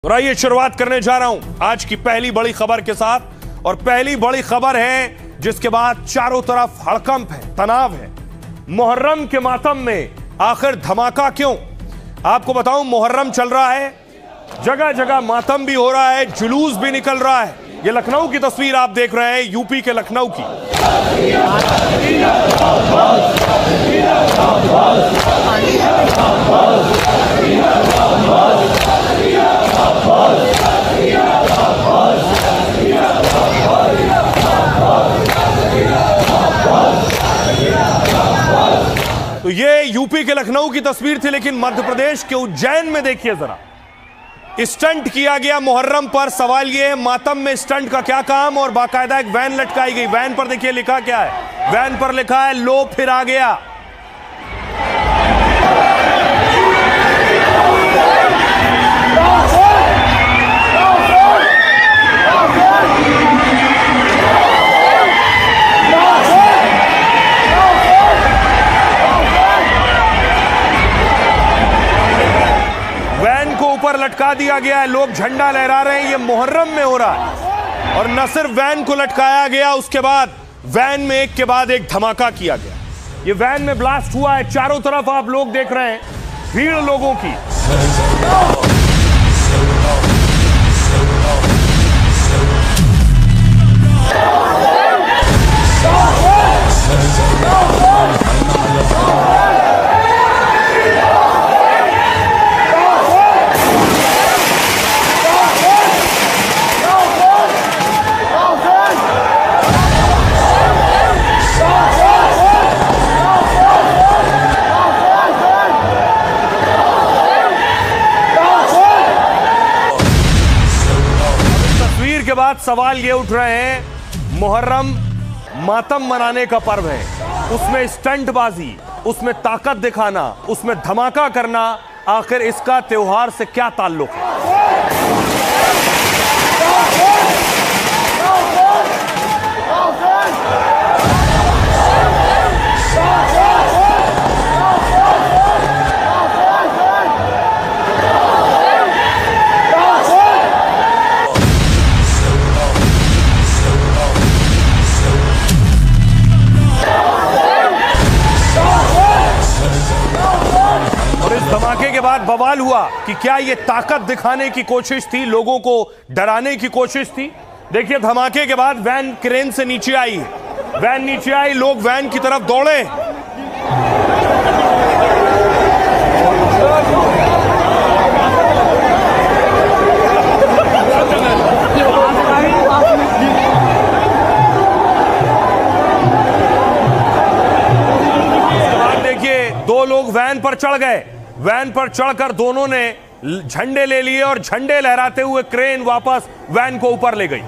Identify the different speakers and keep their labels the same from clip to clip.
Speaker 1: तो आइए शुरुआत करने जा रहा हूं आज की पहली बड़ी खबर के साथ। और पहली बड़ी खबर है जिसके बाद चारों तरफ हड़कंप है, तनाव है। मुहर्रम के मातम में आखिर धमाका क्यों? आपको बताऊं, मुहर्रम चल रहा है, जगह जगह मातम भी हो रहा है, जुलूस भी निकल रहा है। ये लखनऊ की तस्वीर आप देख रहे हैं, यूपी के लखनऊ की। तो ये यूपी के लखनऊ की तस्वीर थी, लेकिन मध्य प्रदेश के उज्जैन में देखिए जरा, स्टंट किया गया मुहर्रम पर। सवाल ये है, मातम में स्टंट का क्या काम? और बाकायदा एक वैन लटकाई गई। वैन पर देखिए लिखा क्या है, वैन पर लिखा है लो फिर आ गया। ऊपर लटका दिया गया है, लोग झंडा लहरा रहे हैं। ये मुहर्रम में हो रहा है। और न सिर्फ वैन को लटकाया गया, उसके बाद वैन में एक के बाद एक धमाका किया गया। ये वैन में ब्लास्ट हुआ है, चारों तरफ आप लोग देख रहे हैं भीड़ लोगों की। के बाद सवाल ये उठ रहे हैं, मुहर्रम मातम मनाने का पर्व है, उसमें स्टंटबाजी, उसमें ताकत दिखाना, उसमें धमाका करना, आखिर इसका त्योहार से क्या ताल्लुक है? धमाके के बाद बवाल हुआ कि क्या ये ताकत दिखाने की कोशिश थी, लोगों को डराने की कोशिश थी। देखिए, धमाके के बाद वैन क्रेन से नीचे आई, वैन नीचे आई, लोग वैन की तरफ दौड़े। देखिए, दो लोग वैन पर चढ़ गए, वैन पर चढ़कर दोनों ने झंडे ले लिए और झंडे लहराते हुए क्रेन वापस वैन को ऊपर ले गई।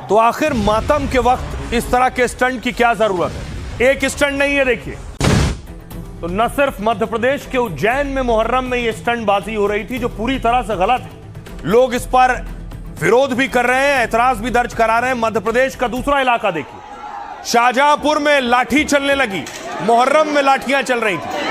Speaker 1: तो आखिर मातम के वक्त इस तरह के स्टंट की क्या जरूरत है? एक स्टंट नहीं है, देखिए। तो न सिर्फ मध्य प्रदेश के उज्जैन में मुहर्रम में ये स्टंटबाजी हो रही थी, जो पूरी तरह से गलत है। लोग इस पर विरोध भी कर रहे हैं, ऐतराज भी दर्ज करा रहे हैं। मध्य प्रदेश का दूसरा इलाका देखिए, शाहजहांपुर में लाठी चलने लगी, मुहर्रम में लाठियां चल रही थी।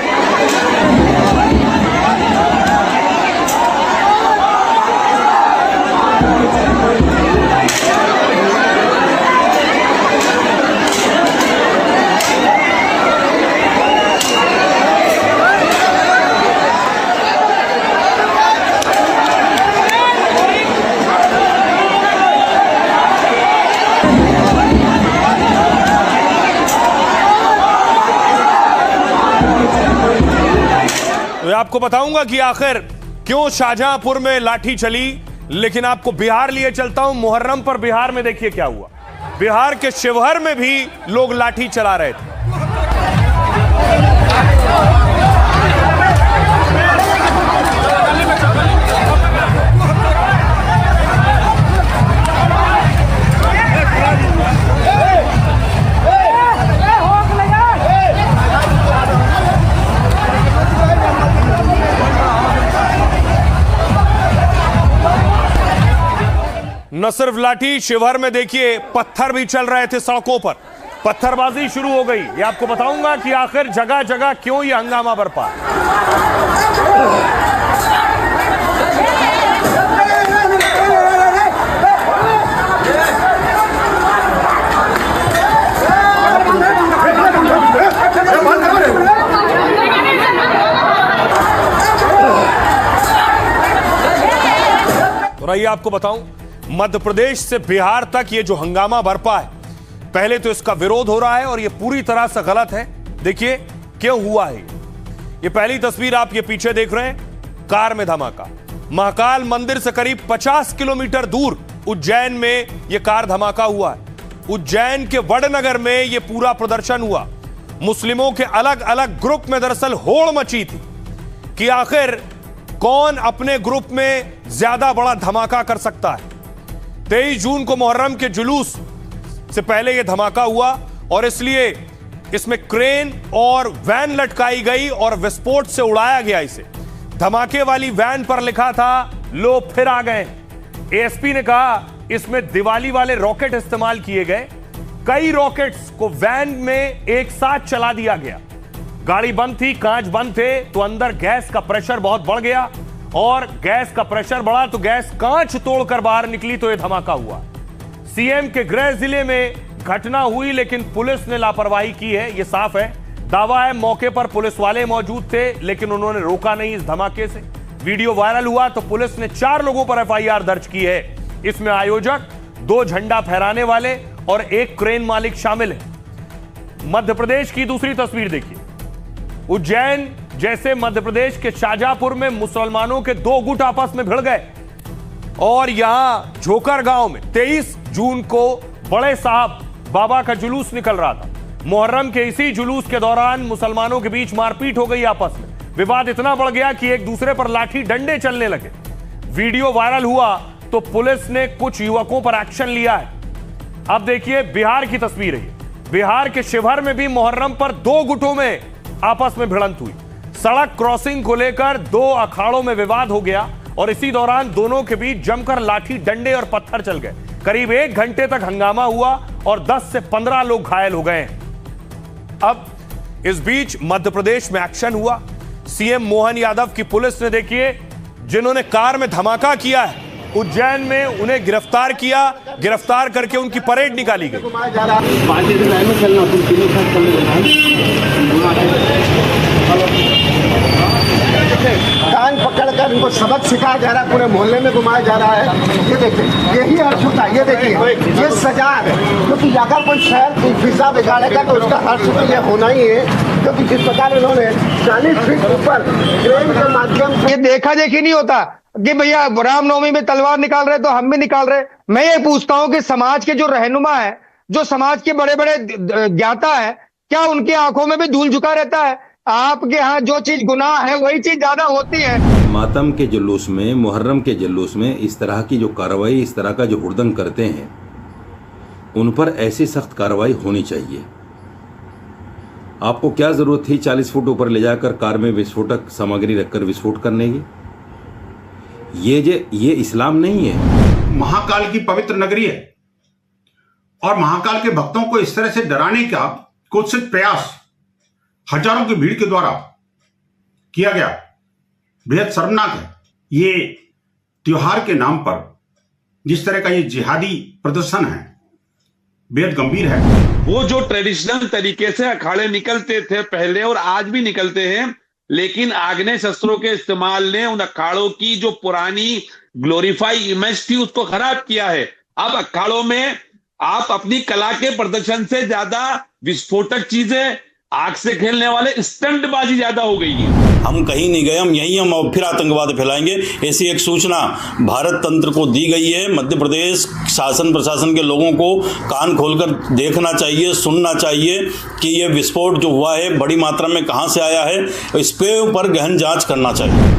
Speaker 1: तो आपको बताऊंगा कि आखिर क्यों शाहजहांपुर में लाठी चली, लेकिन आपको बिहार लिए चलता हूं। मुहर्रम पर बिहार में देखिए क्या हुआ। बिहार के शिवहर में भी लोग लाठी चला रहे थे। न सिर्फ लाठी, शिवहर में देखिए पत्थर भी चल रहे थे सड़कों पर, पत्थरबाजी शुरू हो गई। ये आपको बताऊंगा कि आखिर जगह जगह क्यों ये हंगामा बरपा। और आइए आपको बताऊं, मध्य प्रदेश से बिहार तक ये जो हंगामा बरपा है, पहले तो इसका विरोध हो रहा है और ये पूरी तरह से गलत है। देखिए क्यों हुआ है। ये पहली तस्वीर आप ये पीछे देख रहे हैं, कार में धमाका। महाकाल मंदिर से करीब 50 किलोमीटर दूर उज्जैन में ये कार धमाका हुआ है। उज्जैन के वडनगर में ये पूरा प्रदर्शन हुआ। मुस्लिमों के अलग अलग ग्रुप में दरअसल होड़ मची थी कि आखिर कौन अपने ग्रुप में ज्यादा बड़ा धमाका कर सकता है। 23 जून को मुहर्रम के जुलूस से पहले यह धमाका हुआ और इसलिए इसमें क्रेन और वैन लटकाई गई और विस्फोट से उड़ाया गया इसे। धमाके वाली वैन पर लिखा था लो फिर आ गए। एएसपी ने कहा इसमें दिवाली वाले रॉकेट इस्तेमाल किए गए। कई रॉकेट्स को वैन में एक साथ चला दिया गया। गाड़ी बंद थी, कांच बंद थे, तो अंदर गैस का प्रेशर बहुत बढ़ गया और गैस का प्रेशर बढ़ा तो गैस कांच तोड़कर बाहर निकली तो यह धमाका हुआ। सीएम के गृह जिले में घटना हुई लेकिन पुलिस ने लापरवाही की है, यह साफ है। दावा है मौके पर पुलिस वाले मौजूद थे लेकिन उन्होंने रोका नहीं इस धमाके से। वीडियो वायरल हुआ तो पुलिस ने 4 लोगों पर एफआईआर दर्ज की है। इसमें आयोजक, 2 झंडा फहराने वाले और 1 क्रेन मालिक शामिल है। मध्य प्रदेश की दूसरी तस्वीर देखिए। उज्जैन जैसे मध्य प्रदेश के शाहजहांपुर में मुसलमानों के 2 गुट आपस में भिड़ गए और यहां झोकर गांव में 23 जून को बड़े साहब बाबा का जुलूस निकल रहा था। मुहर्रम के इसी जुलूस के दौरान मुसलमानों के बीच मारपीट हो गई आपस में। विवाद इतना बढ़ गया कि एक दूसरे पर लाठी डंडे चलने लगे। वीडियो वायरल हुआ तो पुलिस ने कुछ युवकों पर एक्शन लिया है। अब देखिए बिहार की तस्वीर है। बिहार के शिवहर में भी मुहर्रम पर 2 गुटों में आपस में भिड़ंत हुई। सड़क क्रॉसिंग को लेकर 2 अखाड़ों में विवाद हो गया और इसी दौरान दोनों के बीच जमकर लाठी डंडे और पत्थर चल गए। करीब 1 घंटे तक हंगामा हुआ और 10 से 15 लोग घायल हो गए। अब इस बीच मध्य प्रदेश में एक्शन हुआ। सीएम मोहन यादव की पुलिस ने देखिए जिन्होंने कार में धमाका किया है उज्जैन में उन्हें गिरफ्तार किया। गिरफ्तार करके उनकी परेड निकाली गई।
Speaker 2: कान पकड़कर उनको सबक सिखाया जा रहा है, पूरे मोहल्ले में घुमाया जा रहा है। ये देखिए, यही अर्थ होता है। ये देखिए, ये सजा है क्योंकि अगर कोई शहर की फिजा बिगाड़ेगा तो उसका हर्ष तो ये होना ही है। क्योंकि जिस प्रकार इन्होंने 40 फीट ऊपर क्रेन के माध्यम से,
Speaker 3: ये देखा देखी नहीं होता कि भैया रामनवमी में तलवार निकाल रहे तो हम भी निकाल रहे। मैं ये पूछता हूं कि समाज के जो रहनुमा है, जो समाज के बड़े बड़े ज्ञाता है, क्या उनकी आंखों में भी धूल झुका रहता है? आपके यहाँ जो चीज गुनाह है वही चीज ज्यादा होती है।
Speaker 4: मातम के जुलूस में, मुहर्रम के जुलूस में इस तरह की जो कार्रवाई, इस तरह का जो हुड़दंग करते हैं, उन पर ऐसी सख्त कार्रवाई होनी चाहिए। आपको क्या जरूरत थी 40 फुट ऊपर ले जाकर कार में विस्फोटक सामग्री रखकर विस्फोट करने की? ये इस्लाम नहीं है।
Speaker 5: महाकाल की पवित्र नगरी है और महाकाल के भक्तों को इस तरह से डराने का कुत्सित प्रयास हजारों की भीड़ के द्वारा किया गया, बेहद शर्मनाक है। ये त्योहार के नाम पर जिस तरह का ये जिहादी प्रदर्शन है, बेहद गंभीर है।
Speaker 6: वो जो ट्रेडिशनल तरीके से अखाड़े निकलते थे पहले और आज भी निकलते हैं, लेकिन आग्नेय शस्त्रों के इस्तेमाल ने उन अखाड़ों की जो पुरानी ग्लोरीफाई इमेज थी उसको खराब किया है। अब अखाड़ों में आप अपनी कला के प्रदर्शन से ज्यादा विस्फोटक चीजें, आग से खेलने वाले स्टंटबाजी ज्यादा हो गई है।
Speaker 7: हम कहीं नहीं गए, हम यहीं हम फिर आतंकवाद फैलाएंगे, ऐसी एक सूचना भारत तंत्र को दी गई है। मध्य प्रदेश शासन प्रशासन के लोगों को कान खोलकर देखना चाहिए, सुनना चाहिए कि ये विस्फोट जो हुआ है बड़ी मात्रा में कहां से आया है, इस पे ऊपर गहन जांच करना चाहिए।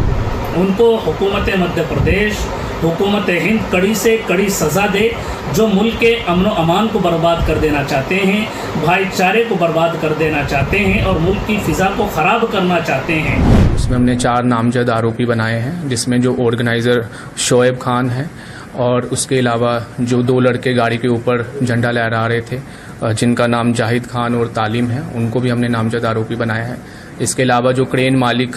Speaker 8: उनको हुकूमत मध्य प्रदेश, हुकूमत हिंद कड़ी से कड़ी सज़ा दे। जो मुल्क के अमन अमान को बर्बाद कर देना चाहते हैं, भाईचारे को बर्बाद कर देना चाहते हैं और मुल्क की फ़िज़ा को ख़राब करना चाहते हैं।
Speaker 9: उसमें हमने 4 नामजद आरोपी बनाए हैं, जिसमें जो ऑर्गेनाइज़र शोएब खान है और उसके अलावा जो 2 लड़के गाड़ी के ऊपर झंडा लहरा रहे थे, जिनका नाम जाहिद खान और तालिम है, उनको भी हमने नामजद आरोपी बनाया है। इसके अलावा जो क्रेन मालिक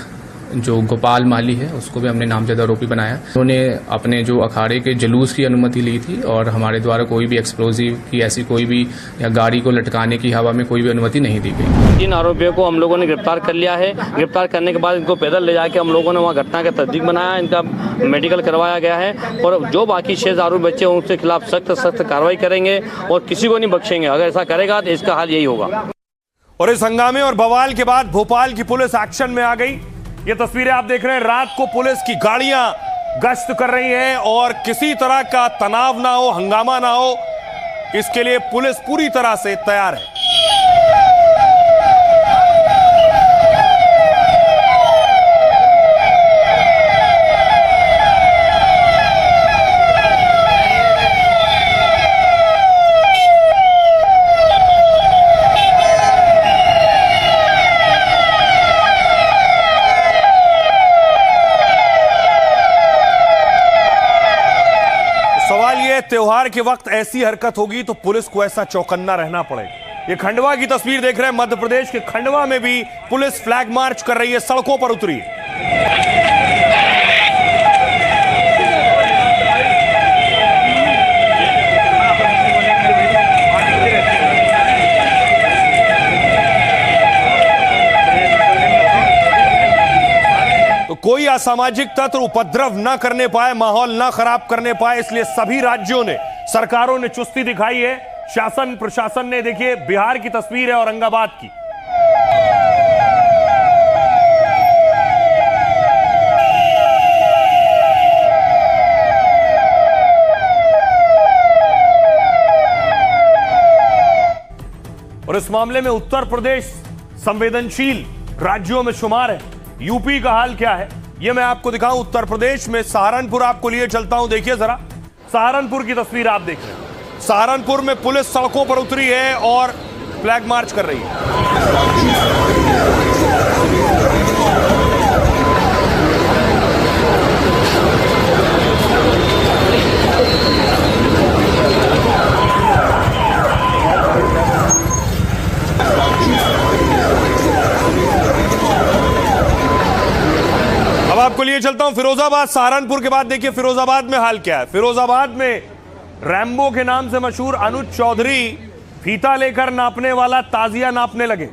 Speaker 9: जो गोपाल माली है, उसको भी हमने नामजद आरोपी बनाया। उन्होंने अपने जो अखाड़े के जुलूस की अनुमति ली थी और हमारे द्वारा कोई भी एक्सप्लोजिव की ऐसी कोई भी या गाड़ी को लटकाने की हवा में कोई भी अनुमति नहीं दी गई।
Speaker 10: 3 आरोपियों को हम लोगों ने गिरफ्तार कर लिया है। गिरफ्तार करने के बाद इनको पैदल ले जाके हम लोगों ने वहाँ घटना का तस्दीक बनाया, इनका मेडिकल करवाया गया है और जो बाकी 6 आरोपी बच्चे हैं उनके खिलाफ सख्त कार्रवाई करेंगे और किसी को नहीं बख्शेंगे। अगर ऐसा करेगा तो इसका हाल यही होगा।
Speaker 1: और इस हंगामे और बवाल के बाद भोपाल की पुलिस एक्शन में आ गई। ये तस्वीरें आप देख रहे हैं, रात को पुलिस की गाड़ियां गश्त कर रही हैं और किसी तरह का तनाव ना हो, हंगामा ना हो, इसके लिए पुलिस पूरी तरह से तैयार है। त्योहार के वक्त ऐसी हरकत होगी तो पुलिस को ऐसा चौकन्ना रहना पड़ेगा। ये खंडवा की तस्वीर देख रहे हैं, मध्य प्रदेश के खंडवा में भी पुलिस फ्लैग मार्च कर रही है, सड़कों पर उतरी है। कोई असामाजिक तत्व उपद्रव न करने पाए, माहौल न खराब करने पाए, इसलिए सभी राज्यों ने, सरकारों ने चुस्ती दिखाई है। शासन प्रशासन ने, देखिए बिहार की तस्वीर है औरंगाबाद की। और इस मामले में उत्तर प्रदेश संवेदनशील राज्यों में शुमार है। यूपी का हाल क्या है ये मैं आपको दिखाऊं। उत्तर प्रदेश में सहारनपुर आपको लिए चलता हूं, देखिए जरा सहारनपुर की तस्वीर आप देख रहे हैं। सहारनपुर में पुलिस सड़कों पर उतरी है और फ्लैग मार्च कर रही है। आपको लिए चलता हूं फिरोजाबाद। सहारनपुर के बाद देखिए फिरोजाबाद में हाल क्या है। फिरोजाबाद में रैम्बो के नाम से मशहूर अनुज चौधरी फीता लेकर नापने वाला ताजिया नापने लगे।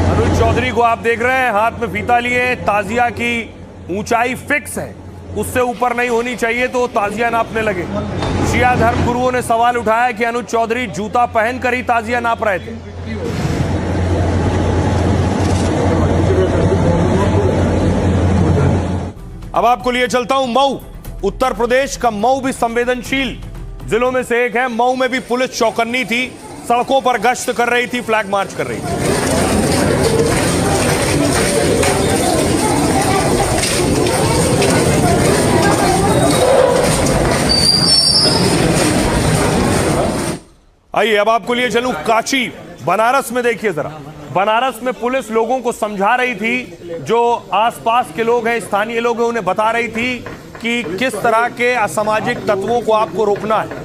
Speaker 1: अनुज चौधरी को आप देख रहे हैं, हाथ में फीता लिए, ताजिया की ऊंचाई फिक्स है, उससे ऊपर नहीं होनी चाहिए, तो ताजिया नापने लगे। शिया धर्म गुरुओं ने सवाल उठाया कि अनुज चौधरी जूता पहनकर ही ताजिया नाप रहे थे। अब आपको लिए चलता हूं मऊ। उत्तर प्रदेश का मऊ भी संवेदनशील जिलों में से एक है। मऊ में भी पुलिस चौकन्नी थी, सड़कों पर गश्त कर रही थी, फ्लैग मार्च कर रही थी। आइए अब आपको लिए चलूं काशी, बनारस में। देखिए जरा, बनारस में पुलिस लोगों को समझा रही थी, जो आसपास के लोग हैं, स्थानीय लोग हैं, उन्हें बता रही थी कि किस तरह के असामाजिक तत्वों को आपको रोकना है।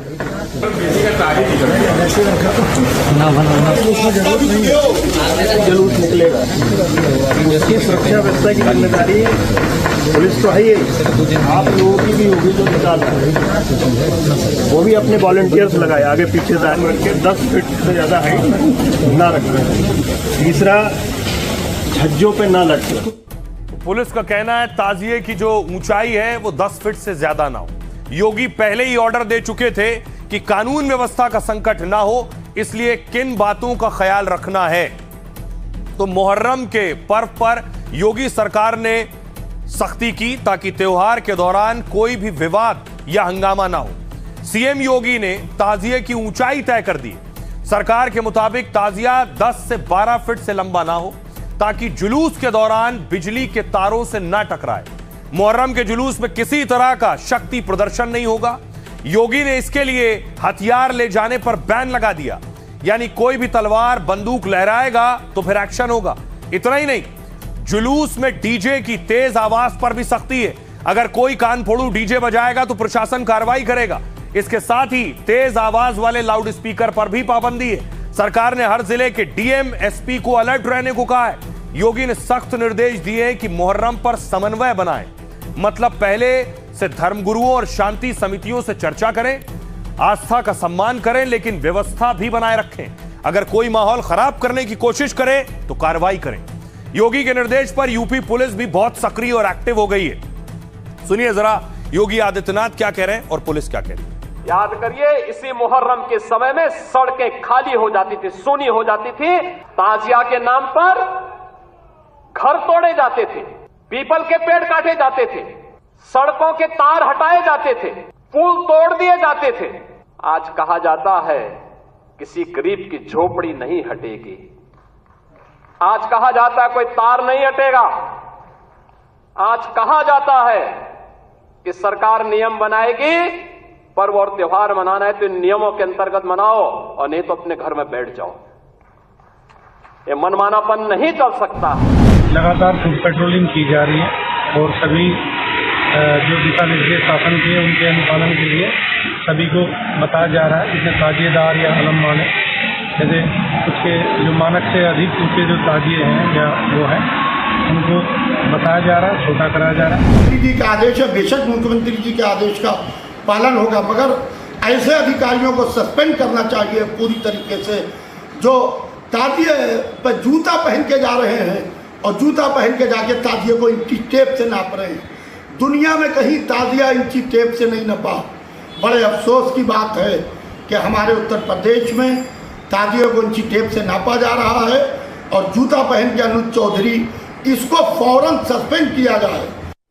Speaker 11: जलूस निकलेगा, इसकी सुरक्षा व्यवस्था की जिम्मेदारी पुलिस तो है ही, आप लोगों की भी होगी जो निकाल रहे हैं, वो भी अपने वॉलंटियर्स लगाए आगे पीछे से 10 फीट से ज़्यादा हाइट ना रखें। तीसरा, झज्जों पे ना लटके।
Speaker 1: पुलिस का कहना है ताजिए की जो ऊंचाई है वो 10 फीट से ज्यादा ना हो। योगी पहले ही ऑर्डर दे चुके थे कि कानून व्यवस्था का संकट ना हो, इसलिए किन बातों का ख्याल रखना है। तो मुहर्रम के पर्व पर योगी सरकार ने सख्ती की ताकि त्योहार के दौरान कोई भी विवाद या हंगामा ना हो। सीएम योगी ने ताजिए की ऊंचाई तय कर दी। सरकार के मुताबिक ताजिया 10 से 12 फीट से लंबा ना हो, ताकि जुलूस के दौरान बिजली के तारों से ना टकराए। मुहर्रम के जुलूस में किसी तरह का शक्ति प्रदर्शन नहीं होगा। योगी ने इसके लिए हथियार ले जाने पर बैन लगा दिया। यानी कोई भी तलवार बंदूक लहराएगा तो फिर एक्शन होगा। इतना ही नहीं, जुलूस में डीजे की तेज आवाज पर भी सख्ती है। अगर कोई कान फोड़ू डीजे बजाएगा तो प्रशासन कार्रवाई करेगा। इसके साथ ही तेज आवाज वाले लाउड स्पीकर पर भी पाबंदी है। सरकार ने हर जिले के डीएम, एसपी को अलर्ट रहने को कहा है। योगी ने सख्त निर्देश दिए कि मुहर्रम पर समन्वय बनाएं, मतलब पहले से धर्मगुरुओं और शांति समितियों से चर्चा करें, आस्था का सम्मान करें, लेकिन व्यवस्था भी बनाए रखें। अगर कोई माहौल खराब करने की कोशिश करे तो कार्रवाई करें। योगी के निर्देश पर यूपी पुलिस भी बहुत सक्रिय और एक्टिव हो गई है। सुनिए जरा योगी आदित्यनाथ क्या कह रहे हैं और पुलिस क्या कह रही है।
Speaker 12: याद करिए, इसी मुहर्रम के समय में सड़कें खाली हो जाती थी, सूनी हो जाती थी। ताजिया के नाम पर घर तोड़े जाते थे, पीपल के पेड़ काटे जाते थे, सड़कों के तार हटाए जाते थे, पुल तोड़ दिए जाते थे। आज कहा जाता है किसी गरीब की झोपड़ी नहीं हटेगी। आज कहा जाता है कोई तार नहीं हटेगा। आज कहा जाता है कि सरकार नियम बनाएगी, पर्व और त्योहार मनाना है तो इन नियमों के अंतर्गत मनाओ और नहीं तो अपने घर में बैठ जाओ। ये मनमानापन नहीं चल सकता।
Speaker 13: लगातार फुट पेट्रोलिंग की जा रही है और सभी जो दिशा निर्देश शासन के उनके अनुपालन के लिए सभी को बताया जा रहा है। जैसे ताजिएदार या अलम वाले, जैसे उसके जो मानक से अधिक उसके जो ताजिए हैं या वो है, उनको बताया जा रहा है, छोटा कराया जा रहा है।
Speaker 2: मुख्यमंत्री जी का आदेश है, बेशक मुख्यमंत्री जी के आदेश का पालन होगा, मगर ऐसे अधिकारियों को सस्पेंड करना चाहिए पूरी तरीके से जो ताजिए पर जूता पहन के जा रहे हैं और जूता पहन के जाके ताजिए को इंची टेप से नाप रहे हैं। दुनिया में कहीं ताजिया इंची टेप से नहीं नपा। बड़े अफसोस की बात है कि हमारे उत्तर प्रदेश में ताजिए को इंची टेप से नापा जा रहा है और जूता पहन के अनुज चौधरी, इसको फौरन सस्पेंड किया जाए।